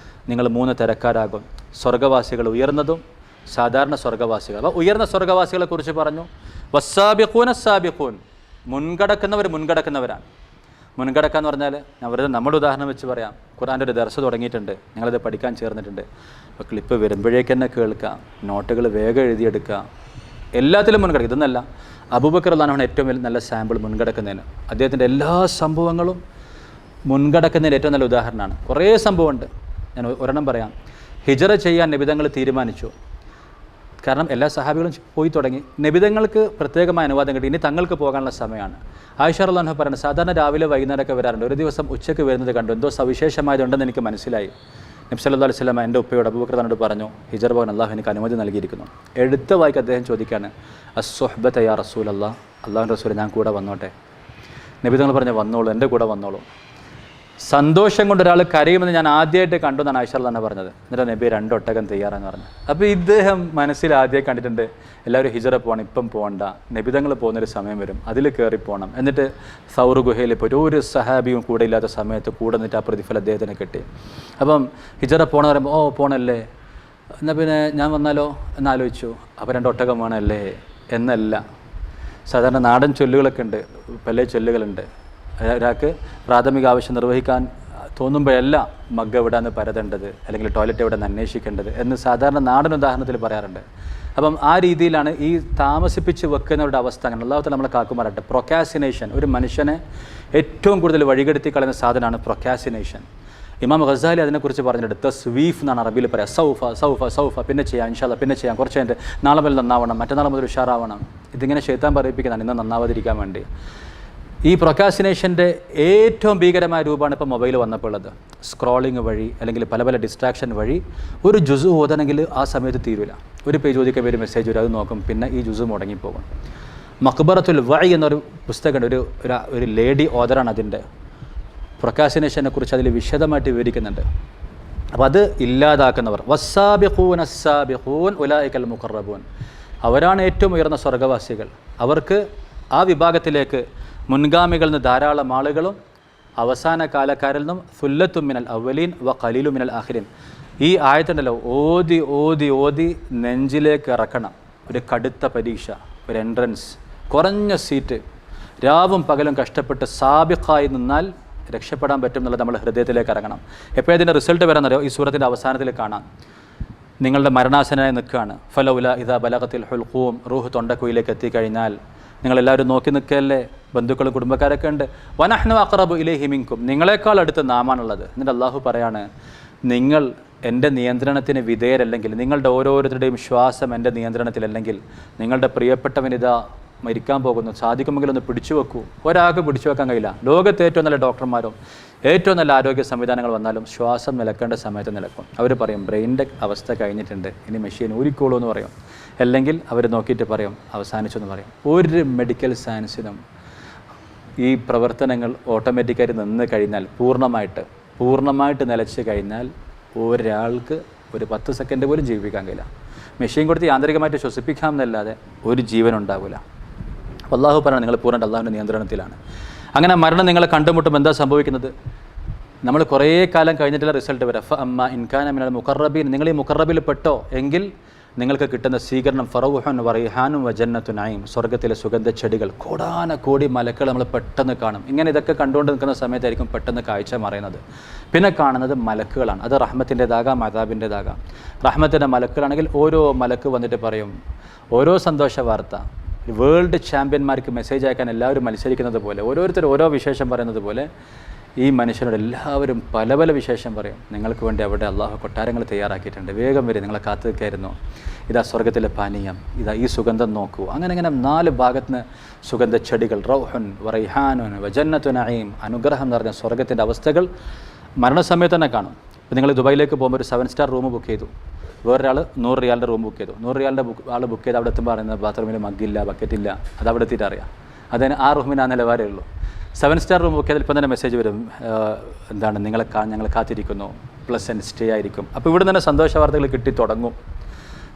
നിങ്ങൾ 3 തരക്കാരാകും. സ്വർഗ്ഗവാസികൾ ഉയർന്നതും സാധാരണ സ്വർഗ്ഗവാസികൾ. അപ്പോൾ ഉയർന്ന സ്വർഗ്ഗവാസികളെ കുറിച്ച് പറഞ്ഞു. വസ്സാബിഖൂന സാബിഖൂൻ, മുൻകടക്കുന്നവരാണ്. മുൻകടക്കുക എന്ന് പറഞ്ഞാൽ ഞാൻ വെറുതെ നമ്മുടെ ഉദാഹരണം വെച്ച് പറയാം. ഖുർആൻ്റെ ഒരു ദർസ് തുടങ്ങിയിട്ടുണ്ട്, ഞങ്ങളത് പഠിക്കാൻ ചേർന്നിട്ടുണ്ട്. അപ്പോൾ ക്ലിപ്പ് വരുമ്പോഴേക്ക് തന്നെ കേൾക്കുക, നോട്ടുകൾ വേഗം എഴുതിയെടുക്കുക, എല്ലാത്തിലും മുൻകടക്കുക. ഇതൊന്നല്ല, അബൂബക്കർ റളിയല്ലാഹു ഏറ്റവും നല്ല സാമ്പിൾ മുൻകടക്കുന്നതിന്. അദ്ദേഹത്തിൻ്റെ എല്ലാ സംഭവങ്ങളും മുൻകടക്കുന്നതിന് ഏറ്റവും നല്ല ഉദാഹരണമാണ്. കുറേ സംഭവമുണ്ട്, ഞാൻ ഒരെണ്ണം പറയാം. ഹിജറ ചെയ്യാൻ നബിതങ്ങൾ തീരുമാനിച്ചു. കാരണം എല്ലാ സഹാബികളും പോയി തുടങ്ങി. നബിതങ്ങൾക്ക് പ്രത്യേകമായ അനുവാദം കിട്ടി, ഇനി തങ്ങൾക്ക് പോകാനുള്ള സമയമാണ്. ആയിഷ റളിയല്ലാഹു അൻഹ പറയുന്നത്, സാധാരണ രാവിലെ വൈകുന്നേരമൊക്കെ വരാറുണ്ട്, ഒരു ദിവസം ഉച്ചയ്ക്ക് വരുന്നത് കണ്ടു, എന്തോ സവിശേഷമായതുണ്ടെന്ന് എനിക്ക് മനസ്സിലായി. നബി സല്ലല്ലാഹു അലൈഹി വസല്ലം എൻ്റെ ഉപ്പയോട് അബൂബക്കർ തന്നോട് പറഞ്ഞു, ഹിജറ പോകാൻ അള്ളാഹു എനിക്ക് അനുമതി നൽകിയിരിക്കുന്നു. എടുത്ത വായിക്ക് അദ്ദേഹം ചോദിക്കുകയാണ്, അസ്സുഹ്ബത യാ റസൂലല്ലാഹ്, അള്ളാഹുവിൻ്റെ റസൂൽ ഞാൻ കൂടെ വന്നോട്ടെ? നബി തങ്ങൾ പറഞ്ഞു, വന്നോളൂ, എൻ്റെ കൂടെ വന്നോളൂ. സന്തോഷം കൊണ്ട് ഒരാൾ കരയുമെന്ന് ഞാൻ ആദ്യമായിട്ട് കണ്ടു എന്നാണ് ആയിഷ തന്നെ പറഞ്ഞത്. എന്നിട്ട് നബി 2 ഒട്ടകം തയ്യാറാന്ന് പറഞ്ഞു. അപ്പോൾ ഇദ്ദേഹം മനസ്സിൽ ആദ്യം കണ്ടിട്ടുണ്ട്, എല്ലാവരും ഹിജറ പോകണം, ഇപ്പം പോകണ്ട, നബിതങ്ങൾ പോകുന്നൊരു സമയം വരും, അതിൽ കയറി പോകണം. എന്നിട്ട് സൗർ ഗുഹയിൽ പോയിട്ട് ഒരു സഹാബിയും കൂടെ ഇല്ലാത്ത സമയത്ത് കൂടെ നിന്നിട്ട് ആ പ്രതിഫലം അദ്ദേഹത്തിന് കിട്ടി. അപ്പം ഹിജറ പോകണം പറയുമ്പോൾ, ഓ പോകണല്ലേ, എന്നാൽ പിന്നെ ഞാൻ വന്നാലോ എന്നാലോചിച്ചു. അപ്പോൾ 2 ഒട്ടകം വേണമല്ലേ എന്നല്ല. സാധാരണ നാടൻ ചൊല്ലുകളൊക്കെ ഉണ്ട്, പല ചൊല്ലുകളുണ്ട്. ഒരാൾക്ക് പ്രാഥമിക ആവശ്യം നിർവഹിക്കാൻ തോന്നുമ്പോഴല്ല മഗ്ഗ എവിടെയാണ് പരതേണ്ടത്, അല്ലെങ്കിൽ ടോയ്ലറ്റ് എവിടെ നിന്ന് അന്വേഷിക്കേണ്ടത് എന്ന് സാധാരണ നാടൻ ഉദാഹരണത്തിൽ പറയാറുണ്ട്. അപ്പം ആ രീതിയിലാണ് ഈ താമസിപ്പിച്ച് വെക്കുന്നവരുടെ അവസ്ഥ. അങ്ങനെ അല്ലാഹു തആല നമ്മളെ കാക്കുമാറാട്ടെ. പ്രൊക്കാസിനേഷൻ ഒരു മനുഷ്യനെ ഏറ്റവും കൂടുതൽ വഴികെടുത്തി കളയുന്ന സാധനമാണ് പ്രൊക്കാസിനേഷൻ. ഇമാം ഗസാലി അതിനെക്കുറിച്ച് പറഞ്ഞിട്ട് തസ്വീഫ് എന്നാണ് അറബിയിൽ പറയാം. സൗഫ സൗഫ സൗഫ, പിന്നെ ചെയ്യാം, ഇൻഷാ അല്ലാഹ് പിന്നെ ചെയ്യാം, കുറച്ച് കഴിഞ്ഞിട്ട് നാളെ മുതൽ നന്നാവണം, മറ്റന്നാൾ മുതൽ ഉഷാറാവണം. ഇതിങ്ങനെ ശൈത്താൻ പറയിപ്പിക്കുന്നതാണ് ഇന്ന് നന്നാവാതിരിക്കാൻ വേണ്ടി. ഈ പ്രൊക്കാസിനേഷൻ്റെ ഏറ്റവും ഭീകരമായ രൂപമാണ് ഇപ്പോൾ മൊബൈൽ വന്നപ്പോൾ ഉള്ളത്. സ്ക്രോളിങ് വഴി അല്ലെങ്കിൽ പല പല ഡിസ്ട്രാക്ഷൻ വഴി ഒരു ജുസു ഓതണമെങ്കിൽ ആ സമയത്ത് തീരില്ല. ഒരു പേജ് ഓദിക്കാൻ ഒരു മെസ്സേജ് വരും, അത് നോക്കും, പിന്നെ ഈ ജുസു മുടങ്ങിപ്പോകും. മഖ്ബറത്തുൽ വഅി എന്നൊരു പുസ്തകമുണ്ട്, ഒരു ലേഡി ഓതറാണ് അതിൻ്റെ. പ്രൊക്കാസിനേഷനെ കുറിച്ച് അതിൽ വിശദമായിട്ട് വിവരിക്കുന്നുണ്ട്. അപ്പോൾ അത് ഇല്ലാതാക്കുന്നവർ വസ്സാബിഖൂൻ അസ്സാബിഖൂൻ ഉലൈകൽ മുഖറബൂൻ, അവരാണ് ഏറ്റവും ഉയർന്ന സ്വർഗ്ഗവാസികൾ. അവർക്ക് ആ വിഭാഗത്തിലേക്ക് മുൻഗാമികളിൽ നിന്ന് ധാരാളം ആളുകളും അവസാന കാലക്കാരിൽ നിന്നും സുല്ലത്തും മിനൽ അവലീൻ വ ഖലീലു മിനൽ ആഖിരീൻ. ഈ ആയത്തുണ്ടല്ലോ, ഓതി ഓതി ഓതി നെഞ്ചിലേക്ക് ഇറക്കണം. ഒരു കടുത്ത പരീക്ഷ, ഒരു എൻട്രൻസ്, കുറഞ്ഞ സീറ്റ്, രാവും പകലും കഷ്ടപ്പെട്ട് സാബിഖായി നിന്നാൽ രക്ഷപ്പെടാൻ പറ്റും എന്നുള്ളത് നമ്മുടെ ഹൃദയത്തിലേക്ക് ഇറങ്ങണം. എപ്പോഴും ഇതിൻ്റെ റിസൾട്ട് വരാമെന്നറിയോ? ഈ സൂറത്തിൻ്റെ അവസാനത്തിൽ കാണാം. നിങ്ങളുടെ മരണാസനായി നിൽക്കുകയാണ്. ഫലൗല ഇദാ ബലഗത്തിൽ ഹുൽഖൂം, റൂഹ് തൊണ്ടക്കുയിലേക്ക് എത്തിക്കഴിഞ്ഞാൽ നിങ്ങളെല്ലാവരും നോക്കി നിൽക്കല്ലേ, ബന്ധുക്കളും കുടുംബക്കാരൊക്കെ ഉണ്ട്. വനഹ്നു അഖറബു ഇലൈഹി മിൻകും, നിങ്ങളെക്കാൾ അടുത്ത് നാമാണുള്ളത്. എന്നിട്ട് അള്ളാഹു പറയാണ്, നിങ്ങൾ എൻ്റെ നിയന്ത്രണത്തിന് വിധേയരല്ലെങ്കിൽ, നിങ്ങളുടെ ഓരോരുത്തരുടെയും ശ്വാസം എൻ്റെ നിയന്ത്രണത്തിലല്ലെങ്കിൽ, നിങ്ങളുടെ പ്രിയപ്പെട്ടവനിതാ മരിക്കാൻ പോകുന്നു, സാധിക്കുമെങ്കിൽ ഒന്ന് പിടിച്ചു വെക്കൂ. ഒരാൾക്ക് പിടിച്ചു വെക്കാൻ കഴിയില്ല. ലോകത്തെ ഏറ്റവും നല്ല ഡോക്ടർമാരും ഏറ്റവും നല്ല ആരോഗ്യ സംവിധാനങ്ങൾ വന്നാലും ശ്വാസം നിലക്കേണ്ട സമയത്ത് നിലക്കും. അവർ പറയും ബ്രെയിനിൻ്റെ അവസ്ഥ കഴിഞ്ഞിട്ടുണ്ട്, ഇനി മെഷീൻ ഊരിക്കോളൂ എന്ന് പറയും. അല്ലെങ്കിൽ അവർ നോക്കിയിട്ട് പറയും അവസാനിച്ചു എന്ന് പറയും. ഒരു മെഡിക്കൽ സയൻസിനും ഈ പ്രവർത്തനങ്ങൾ ഓട്ടോമാറ്റിക്കായിട്ട് നിന്ന് കഴിഞ്ഞാൽ, പൂർണ്ണമായിട്ട് നിലച്ച് കഴിഞ്ഞാൽ ഒരാൾക്ക് ഒരു 10 സെക്കൻഡ് പോലും ജീവിക്കാൻ കഴിയില്ല. മെഷീൻ കൊടുത്ത് യാന്ത്രികമായിട്ട് ശ്വസിപ്പിക്കാം എന്നല്ലാതെ ഒരു ജീവൻ ഉണ്ടാവില്ല. അള്ളാഹു പറയണം, നിങ്ങൾ പൂർണ്ണ അള്ളാഹുവിൻ്റെ നിയന്ത്രണത്തിലാണ്. അങ്ങനെ മരണം നിങ്ങളെ കണ്ടുമുട്ടും. എന്താ സംഭവിക്കുന്നത്? നമ്മൾ കുറേ കാലം കഴിഞ്ഞിട്ടുള്ള റിസൾട്ട് വരാം. അമ്മ ഇൻകാന മിനൽ മുഖറബീൻ, നിങ്ങൾ ഈ മുഖറബിൽ പെട്ടോ എങ്കിൽ നിങ്ങൾക്ക് കിട്ടുന്ന സ്വീകരണം ഫറൗഹുൻ വറൈഹാനും വജന്നത്തു നഈം, സ്വർഗ്ഗത്തിലെ സുഗന്ധ ചെടികൾ, കോടാനകോടി മലക്കൾ നമ്മൾ പെട്ടെന്ന് കാണും. ഇങ്ങനെ ഇതൊക്കെ കണ്ടുകൊണ്ട് നിൽക്കുന്ന സമയത്തായിരിക്കും പെട്ടെന്ന് കാഴ്ച മറയുന്നത്. പിന്നെ കാണുന്നത് മലക്കുകളാണ്. അത് റഹ്മത്തിൻ്റെതാകാം അദാബിൻ്റെതാകാം. റഹ്മത്തിൻ്റെ മലക്കുകളാണെങ്കിൽ ഓരോ മലക്ക് വന്നിട്ട് പറയും ഓരോ സന്തോഷ വാർത്ത. വേൾഡ് ചാമ്പ്യന്മാർക്ക് മെസ്സേജ് അയക്കാൻ എല്ലാവരും മത്സരിക്കുന്നത് പോലെ, ഓരോരുത്തർ ഓരോ വിശേഷം പറയുന്നത് പോലെ ഈ മനുഷ്യനോട് എല്ലാവരും പല പല വിശേഷം പറയും. നിങ്ങൾക്ക് വേണ്ടി അവിടെ അള്ളാഹു കൊട്ടാരങ്ങൾ തയ്യാറാക്കിയിട്ടുണ്ട്, വേഗം വരും, നിങ്ങളെ കാത്തു നിൽക്കായിരുന്നു. ഇതാ സ്വർഗ്ഗത്തിലെ പാനീയം, ഇതാ ഈ സുഗന്ധം നോക്കൂ. അങ്ങനെ 4 ഭാഗത്തുനിന്ന് സുഗന്ധ ചെടികൾ, റൗഹുൻ വറൈഹാനുൻ വജന്നത്തു നഈം, അനുഗ്രഹം എന്ന് പറഞ്ഞ സ്വർഗ്ഗത്തിൻ്റെ അവസ്ഥകൾ മരണസമയത്ത് തന്നെ കാണും. ഇപ്പോൾ നിങ്ങൾ ദുബായിലേക്ക് പോകുമ്പോൾ ഒരു 7 സ്റ്റാർ റൂം ബുക്ക് ചെയ്തു, വേറൊരാൾ 100 റിയാലിൻ്റെ റൂം ബുക്ക് ചെയ്തു. 100 റിയാലിൻ്റെ ആൾ ബുക്ക് ചെയ്ത് അവിടെ എത്തുമ്പോൾ പറയുന്നത് ബാത്റൂമിൽ മഗ്ഗില്ല, ബക്കറ്റില്ല. അത് അവിടെ എത്തിയിട്ട് അറിയാം. അതിന് ആ റൂമിന് ആ നിലവാരമേ ഉള്ളൂ. 7 സ്റ്റാർ റൂം ബുക്ക് ചെയ്താൽ ഇപ്പം തന്നെ മെസ്സേജ് വരും, എന്താണ് ഞങ്ങൾ കാത്തിരിക്കുന്നു, പ്ലസൻറ്റ് സ്റ്റേ ആയിരിക്കും. അപ്പോൾ ഇവിടെ തന്നെ സന്തോഷ വാർത്തകൾ കിട്ടി തുടങ്ങും.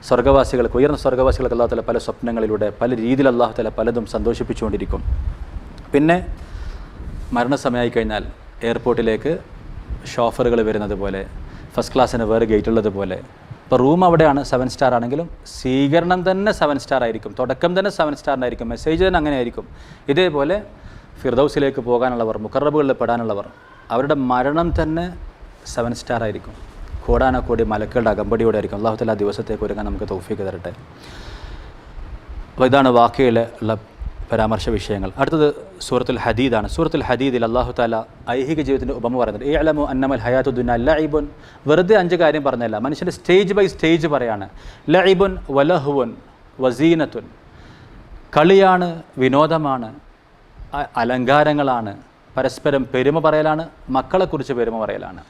സ്വർഗ്ഗവാസികൾക്ക്, ഉയർന്ന സ്വർഗ്ഗവാസികൾക്ക് അല്ലാഹു തആല പല സ്വപ്നങ്ങളിലൂടെ പല രീതിയിൽ അല്ലാഹു തആല പലതും സന്തോഷിപ്പിച്ചുകൊണ്ടിരിക്കും. പിന്നെ മരണസമയമായി കഴിഞ്ഞാൽ എയർപോർട്ടിലേക്ക് ഷോഫറുകൾ വരുന്നത് പോലെ, ഫസ്റ്റ് ക്ലാസ്സിന് വേറെ ഗേറ്റ് ഉള്ളത് പോലെ. ഇപ്പോൾ റൂം അവിടെയാണ് 7 സ്റ്റാർ ആണെങ്കിലും സ്വീകരണം തന്നെ 7 സ്റ്റാർ ആയിരിക്കും, തുടക്കം തന്നെ 7 സ്റ്റാറിനായിരിക്കും, മെസ്സേജ് തന്നെ അങ്ങനെ ആയിരിക്കും. ഇതേപോലെ ഫിർദൗസിലേക്ക് പോകാനുള്ളവർ, മുഖറബുകളിൽ പെടാനുള്ളവർ, അവരുടെ മരണം തന്നെ 7 സ്റ്റാർ ആയിരിക്കും. കോടാനക്കോടി മലക്കളുടെ അകമ്പടിയോടെ ആയിരിക്കും. അല്ലാഹു തആല ആ ദിവസത്തേക്ക് ഒരുങ്ങാൻ നമുക്ക് തൗഫീഖ് തരട്ടെ. അപ്പോൾ ഇതാണ് വാക്കയിൽ ഉള്ള പരാമർശ വിഷയങ്ങൾ. അടുത്തത് സൂറത്തുൽ ഹദീദാണ്. സൂറത്തുൽ ഹദീദിൽ അല്ലാഹു തആല ഐഹിക ജീവിതത്തിൻ്റെ ഉപമ പറയുന്നത്, ഇഅ്ലമു അന്നമൽ ഹയാത്തു ദുനിയ ലഇബുൻ, വെറുതെ 5 കാര്യം പറഞ്ഞല്ല, മനുഷ്യൻ്റെ സ്റ്റേജ് ബൈ സ്റ്റേജ് പറയാണ്. ലഇബുൻ വലഹുൻ വസീനത്തുൻ, കളിയാണ്, വിനോദമാണ്, അലങ്കാരങ്ങളാണ്, പരസ്പരം പെരുമ പറയലാണ്, മക്കളെക്കുറിച്ച് പെരുമ പറയലാണ്.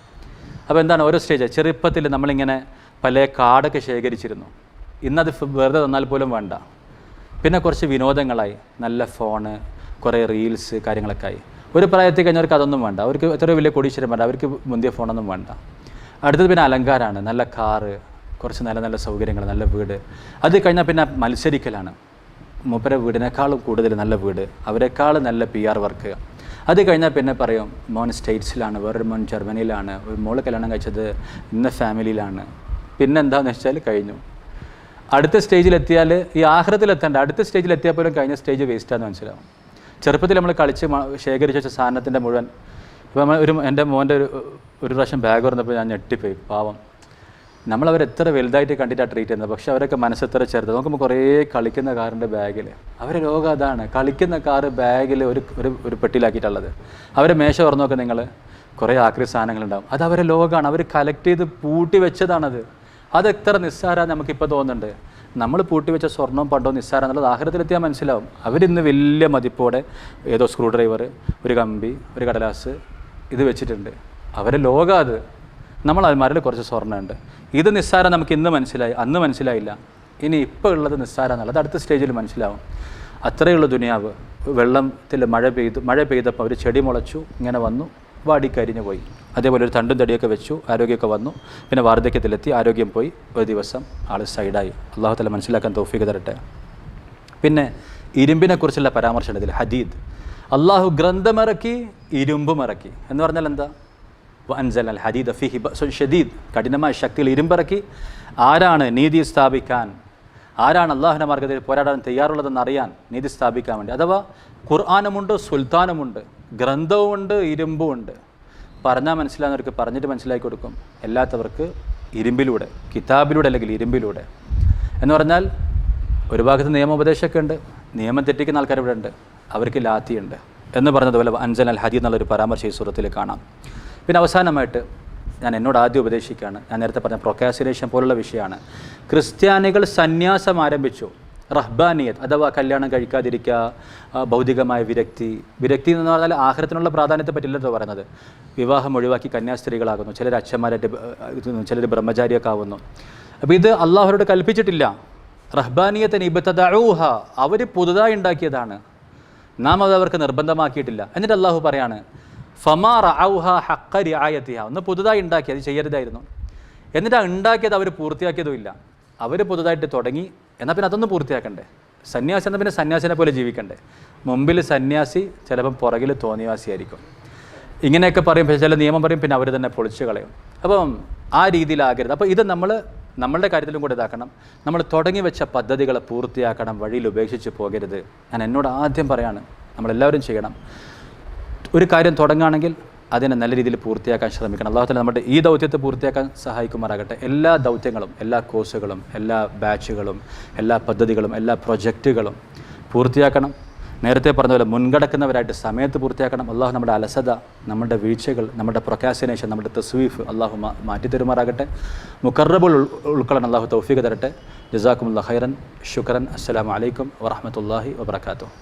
അപ്പോൾ എന്താണ് ഓരോ സ്റ്റേജ്? ചെറുപ്പത്തിൽ നമ്മളിങ്ങനെ പല കാർഡൊക്കെ ശേഖരിച്ചിരുന്നു. ഇന്നത് വെറുതെ തന്നാൽ പോലും വേണ്ട. പിന്നെ കുറച്ച് വിനോദങ്ങളായി, നല്ല ഫോണ്, കുറേ റീൽസ് കാര്യങ്ങളൊക്കെ ആയി. ഒരു പ്രായത്തിൽ കഴിഞ്ഞവർക്ക് അതൊന്നും വേണ്ട, അവർക്ക് എത്രയോ വലിയ കോടീശ്വരം വേണ്ട, അവർക്ക് മുന്തിയ ഫോണൊന്നും വേണ്ട. അടുത്തത് പിന്നെ അലങ്കാരമാണ്, നല്ല കാറ്, കുറച്ച് നല്ല നല്ല സൗകര്യങ്ങൾ, നല്ല വീട്. അത് കഴിഞ്ഞാൽ പിന്നെ മത്സരിക്കലാണ്. മൂപ്പരെ വീടിനേക്കാളും കൂടുതൽ നല്ല വീട്, അവരെക്കാൾ നല്ല PR വർക്ക്. അത് കഴിഞ്ഞാൽ പിന്നെ പറയും മോൻ സ്റ്റേറ്റ്സിലാണ്, വേറൊരു മോൻ ജർമ്മനിയിലാണ്, ഒരു മോള് കല്യാണം കഴിച്ചത് ഇന്ന ഫാമിലിയിലാണ്. പിന്നെ എന്താണെന്ന് വെച്ചാൽ കഴിഞ്ഞു. അടുത്ത സ്റ്റേജിലെത്തിയാൽ ഈ ആഖിറത്തിലെത്തേണ്ട അടുത്ത സ്റ്റേജിലെത്തിയാൽ പോലും കഴിഞ്ഞ സ്റ്റേജ് വേസ്റ്റാന്ന് മനസ്സിലാവും. ചെറുപ്പത്തിൽ നമ്മൾ കളിച്ച് ശേഖരിച്ച് വെച്ച സാധനത്തിൻ്റെ മുഴുവൻ, ഇപ്പോൾ എൻ്റെ മോൻ്റെ ഒരു പ്രാവശ്യം ബാഗ് തുറന്നപ്പോൾ ഞാൻ ഞെട്ടിപ്പോയി. പാവം, നമ്മളവരെത്ര വലുതായിട്ട് കണ്ടിട്ടാണ് ട്രീറ്റ് ചെയ്യുന്നത്, പക്ഷേ അവരൊക്കെ മനസ്സെത്ര ചെറുത്. നോക്കുമ്പോൾ കുറേ കളിക്കുന്ന കാറിൻ്റെ ബാഗിൽ, അവരെ ലോകം അതാണ്, കളിക്കുന്ന കാറ് ബാഗിൽ ഒരു പെട്ടിയിലാക്കിയിട്ടുള്ളത്. അവരെ മേശ തുറന്നു നോക്കുക നിങ്ങൾ, കുറേ ആക്രി സാധനങ്ങളുണ്ടാവും. അത് അവരെ ലോകമാണ്, അവർ കളക്ട് ചെയ്ത് പൂട്ടി വെച്ചതാണത്. അത് എത്ര നിസ്സാരമാണ് നമുക്കിപ്പോൾ തോന്നുന്നുണ്ട്. നമ്മൾ പൂട്ടി വെച്ച സ്വർണ്ണവും പണ്ടവും നിസ്സാരം എന്നുള്ളത് ആഖിറത്തിലെത്തിയാൽ മനസ്സിലാവും. അവരിന്ന് വലിയ മതിപ്പോടെ ഏതോ സ്ക്രൂ ഡ്രൈവർ, ഒരു കമ്പി, ഒരു കടലാസ് ഇത് വെച്ചിട്ടുണ്ട്. അവരെ ലോകം അത്. നമ്മൾ അൽമാരിൽ കുറച്ച് സ്വർണ്ണമുണ്ട്. ഇത് നിസ്സാരം നമുക്ക് ഇന്ന് മനസ്സിലായി, അന്ന് മനസ്സിലായില്ല. ഇനി ഇപ്പോൾ ഉള്ളത് നിസ്സാരം എന്നുള്ളത് അടുത്ത സ്റ്റേജിൽ മനസ്സിലാവും. അത്രയുള്ള ദുനിയാവ്. വെള്ളത്തിൽ മഴ പെയ്തപ്പോൾ ഒരു ചെടി മുളച്ചു, ഇങ്ങനെ വന്നു, വാടിക്കരിഞ്ഞു പോയി. അതേപോലെ ഒരു തണ്ടും തടിയൊക്കെ വെച്ചു, ആരോഗ്യമൊക്കെ വന്നു, പിന്നെ വാർദ്ധക്യത്തിലെത്തി, ആരോഗ്യം പോയി, ഒരു ദിവസം ആൾ സൈഡായി. അള്ളാഹു തആല മനസ്സിലാക്കാൻ തൗഫീഖ് തരട്ടെ. പിന്നെ ഇരുമ്പിനെക്കുറിച്ചുള്ള പരാമർശം ഇതിൽ ഹദീദ്. അള്ളാഹു ഗ്രന്ഥമിറക്കി, ഇരുമ്പും ഇറക്കി എന്ന് പറഞ്ഞാൽ എന്താ? വഅൻസല അൽ ഹദീദ ഫീഹി ബഅസുൻ ഷദീദ്, കഠിനമായ ശക്തിയിൽ ഇരുമ്പിറക്കി. ആരാണ് നീതി സ്ഥാപിക്കാൻ, ആരാണ് അള്ളാഹുവിൻ്റെ മാർഗ്ഗത്തിൽ പോരാടാൻ തയ്യാറുള്ളതെന്ന് അറിയാൻ, നീതി സ്ഥാപിക്കാൻ വേണ്ടി. അഥവാ ഖുർആനുമുണ്ട്, സുൽത്താനുമുണ്ട്, ഗ്രന്ഥവുമുണ്ട്, ഇരുമ്പുമുണ്ട്. പറഞ്ഞാൽ മനസ്സിലാകുന്നവർക്ക് പറഞ്ഞിട്ട് മനസ്സിലാക്കി കൊടുക്കും, അല്ലാത്തവർക്ക് ഇരുമ്പിലൂടെ, കിതാബിലൂടെ അല്ലെങ്കിൽ ഇരുമ്പിലൂടെ. എന്ന് പറഞ്ഞാൽ ഒരു ഭാഗത്ത് നിയമോപദേശമൊക്കെ ഉണ്ട്, നിയമം തെറ്റിക്കുന്ന ആൾക്കാർ ഇവിടെ ഉണ്ട്, അവർക്ക് ലാത്തിയുണ്ട് എന്ന് പറഞ്ഞതുപോലെ അൻസൽ അൽ ഹദീദ് എന്നുള്ളൊരു പരാമർശം ഈ സൂറത്തിൽ കാണാം. പിന്നെ അവസാനമായിട്ട് ഞാൻ എന്നോട് ആദ്യം ഉപദേശിക്കുകയാണ്, ഞാൻ നേരത്തെ പറഞ്ഞ പ്രൊക്കാസിനേഷൻ പോലുള്ള വിഷയമാണ്. ക്രിസ്ത്യാനികൾ സന്യാസം ആരംഭിച്ചു. റഹ്ബാനിയത്ത് അഥവാ കല്യാണം കഴിക്കാതിരിക്കുക, ഭൗതികമായ വിരക്തി എന്ന് പറഞ്ഞാൽ ആഖിറത്തിനുള്ള പ്രാധാന്യത്തെ പറ്റില്ലല്ലോ പറയുന്നത്. വിവാഹം ഒഴിവാക്കി കന്യാസ്ത്രീകളാകുന്നു, ചിലർ അച്ഛന്മാരായിട്ട്, ചിലർ ബ്രഹ്മചാരിയൊക്കെ ആവുന്നു. അപ്പോൾ ഇത് അള്ളാഹുവരോട് കൽപ്പിച്ചിട്ടില്ല. റഹ്ബാനിയത്തിന് ഇബ്തദഊഹ, അവർ പുതുതായി ഉണ്ടാക്കിയതാണ്, നാം അത് അവർക്ക് നിർബന്ധമാക്കിയിട്ടില്ല. എന്നിട്ട് അള്ളാഹു പറയാണ് ഫമാ റഅൗഹ ഹഖ്ക റിആയതിഹ, ഒന്ന് പുതുതായി ഉണ്ടാക്കി, അത് ചെയ്യരുതായിരുന്നു. എന്നിട്ട് ഉണ്ടാക്കിയത് അവർ പൂർത്തിയാക്കിയതുമില്ല. അവർ പുതുതായിട്ട് തുടങ്ങി, എന്നാൽ പിന്നെ അതൊന്നും പൂർത്തിയാക്കണ്ടേ. സന്യാസി എന്നാൽ പിന്നെ സന്യാസിനെ പോലെ ജീവിക്കണ്ടേ. മുമ്പിൽ സന്യാസി, ചിലപ്പം പുറകിൽ തോന്നിവാസിയായിരിക്കും. ഇങ്ങനെയൊക്കെ പറയും, ചില നിയമം പറയും, പിന്നെ അവർ തന്നെ പൊളിച്ചു കളയും. അപ്പം ആ രീതിയിലാകരുത്. അപ്പോൾ ഇത് നമ്മളുടെ കാര്യത്തിലും കൂടെ ഇതാക്കണം. നമ്മൾ തുടങ്ങി വെച്ച പദ്ധതികളെ പൂർത്തിയാക്കണം, വഴിയിൽ ഉപേക്ഷിച്ച് പോകരുത്. ഞാൻ എന്നോട് ആദ്യം പറയാണ്, നമ്മളെല്ലാവരും ചെയ്യണം. ഒരു കാര്യം തുടങ്ങുകയാണെങ്കിൽ അതിനെ നല്ല രീതിയിൽ പൂർത്തിയാക്കാൻ ശ്രമിക്കണം. അല്ലാഹു തആല നമ്മുടെ ഈ ദൗത്യത്തെ പൂർത്തിയാക്കാൻ സഹായിക്കുമാറാകട്ടെ. എല്ലാ ദൗത്യങ്ങളും, എല്ലാ കോഴ്സുകളും, എല്ലാ ബാച്ചുകളും, എല്ലാ പദ്ധതികളും, എല്ലാ പ്രൊജക്റ്റുകളും പൂർത്തിയാക്കണം. നേരത്തെ പറഞ്ഞതുപോലെ മുൻകടക്കുന്നവരായിട്ട് സമയത്ത് പൂർത്തിയാക്കണം. അള്ളാഹു നമ്മുടെ അലസത, നമ്മുടെ വീഴ്ചകൾ, നമ്മുടെ പ്രൊക്കാസിനേഷൻ, നമ്മുടെ തസ്വീഫ് അള്ളാഹു മാറ്റി തരുമാറാകട്ടെ. മുഖറബുൽ ഉൾക്കൊള്ളാൻ അള്ളാഹു തൗഫീഖ് തരട്ടെ. ജസാക്കുമുല്ലാഹ് ഖൈറൻ, ശുക്രൻ. അസ്സലാമു അലൈക്കും വറഹ്മത്തുള്ളാഹി വബറകാതുഹു.